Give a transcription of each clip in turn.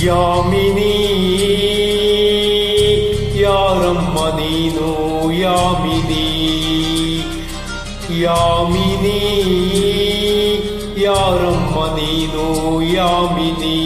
ಯಾಮಿನಿ ಯಾರಮ್ಮ ನೀನು ಯಾಮಿನಿ ಯಾಮಿನಿ ಯಾರಮ್ಮ ನೀನು ಯಾಮಿನಿ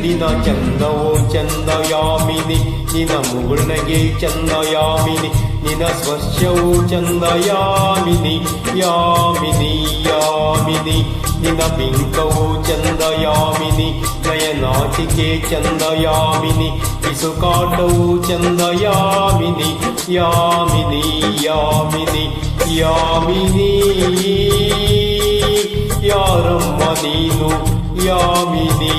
ನಿನ ಚಂದವೋ ಚಂದ ಯಾಮಿನಿ ನಿನ ಮುಗುಳ್ನಗೆ ಚಂದ ಯಾಮಿನಿ ನಿನ ಸ್ಪರ್ಶವೋ ಚಂದ ಯಾಮಿನಿ ಯಾಮಿನಿ ಯಾಮಿನಿ ನಿನ ಬಿಂಕವೋ ಚಂದ ಯಾಮಿನಿ ನಯನಾಟಿಕೆ ಚಂದ ಯಾಮಿನಿ ಬಿಸುಕಾಟವೋ ಚಂದ ಯಾಮಿನಿ ಯಾಮಿನಿ ಯಾಮಿನಿ ಯಾಮಿನಿ ಯಾರಮ್ಮ ನೀನು ಯಾಮಿನಿ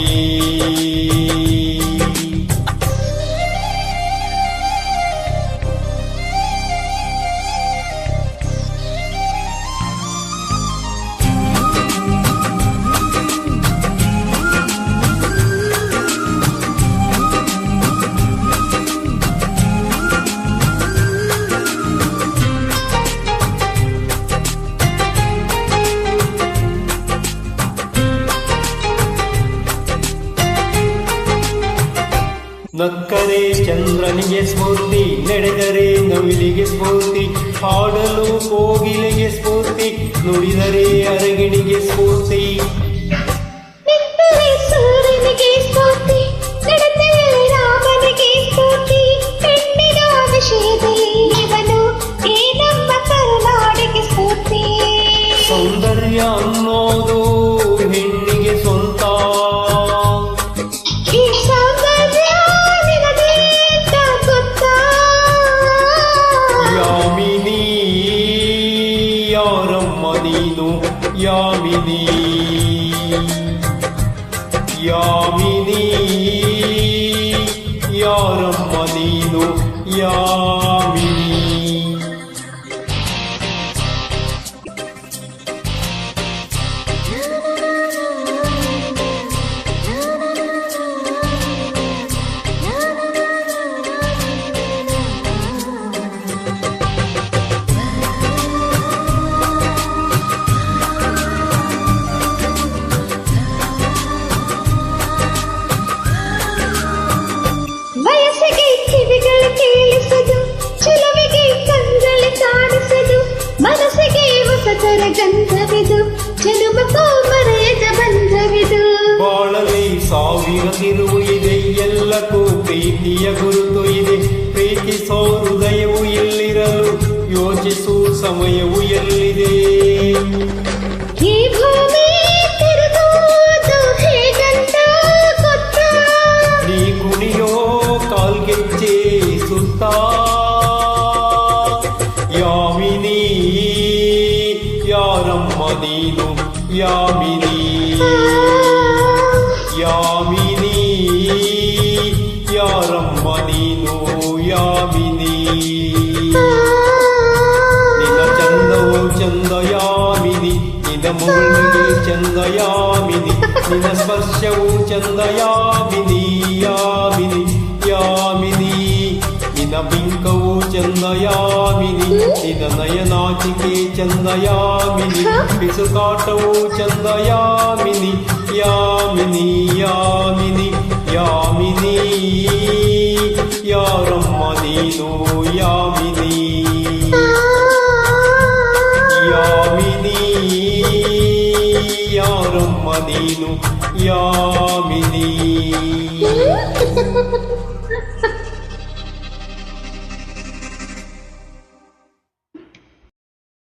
ನಕ್ಕರೆ ಚಂದ್ರನಿಗೆ ಸ್ಫೂರ್ತಿ ನಡೆದರೆ ನವಿಲಿಗೆ ಸ್ಫೂರ್ತಿ ಹಾಡಲು ಕೋಗಿಲೆಗೆ ಸ್ಫೂರ್ತಿ ನುಡಿದರೆ ಅರಗಿಣಿಗೆ ಸ್ಫೂರ್ತಿ ಸೂರ್ಯನಿಗೆ ಸ್ಫೂರ್ತಿ ನಡೆದರೆ ರಾಮನಿಗೆ ಸ್ಫೂರ್ತಿ ಹೆಣ್ಣಿನ ವಿಷಯದಲ್ಲಿ ಇವನು ಈ ನಮ್ಮ ಕರುನಾಡಿಗೆ ಸ್ಫೂರ್ತಿ ಸೌಂದರ್ಯ ಅನ್ನೋದು ಹೆಣ್ಣಿಗೆ ಸ್ವಂತ ನೀನು ಯಾಮಿನಿ ಯಾಮಿನಿ ಯಾರಮ್ಮ ನೀನು ಯಾಮಿನಿ ಗಂಧವಿದು ಚೆಲುಬಕೋ ಮರೆಯದ ಬಂಧವಿದು ಬಾಳಲಿ ಸಾವಿರ ತಿರುವು ಇದೆ ಎಲ್ಲಕ್ಕೂ ಪ್ರೀತಿಯ ಗುರುತು ಇದೆ ಪ್ರೀತಿಸೋ ಹೃದಯವು ಎಲ್ಲಿರಲು ಯೋಚಿಸು ಸಮಯವು ಎಲ್ಲಿದೆ ಈ ಭೂಮಿ ತಿರುಗುವುದು ಹೇಗಂತ ಗೊತ್ತ ನೀ ಕುಣಿಯೋ ಕಾಲ್ಗೆಜ್ಜೆ ಸುತ್ತ ಯಾಮಿನಿ ಯಾರಮ್ಮ ನೀನು ಯಾಮಿನಿ ಯಾಮಿನಿ ಯಾರಮ್ಮ ನೀನು ಯಾಮಿನಿ ನಿನ್ನ ಚಂದವೋ ಚಂದ ಯಾಮಿನಿ ನಿನ್ನ ಮುಗುಳಿಗೆ ಚಂದ ಯಾಮಿನಿ ನಿನ್ನ ಸ್ಪರ್ಶವೋ ಚಂದ ಯಾಮಿನಿ ಯಾಮಿನಿ ಯಾಮಿನಿ ನಿನ್ನ ಬಿಂಕವೋ ಚಂದ ಯಾಮಿನಿ ನಿನ್ನ ನಯನಾಚಿಕೆ ಚಂದ ಯಾಮಿನಿ ಬಿಸುಕಾಟವೋ ಚಂದ ಯಾಮಿನಿ ಯಾಮಿನಿ ಯಾಮಿನಿ ಯಾಮಿನಿ ಯಾರಮ್ಮ ನೀನು ಯಾಮಿನಿ ಯಾಮಿನಿ ಯಾರಮ್ಮ ನೀನು ಯಾಮಿನಿ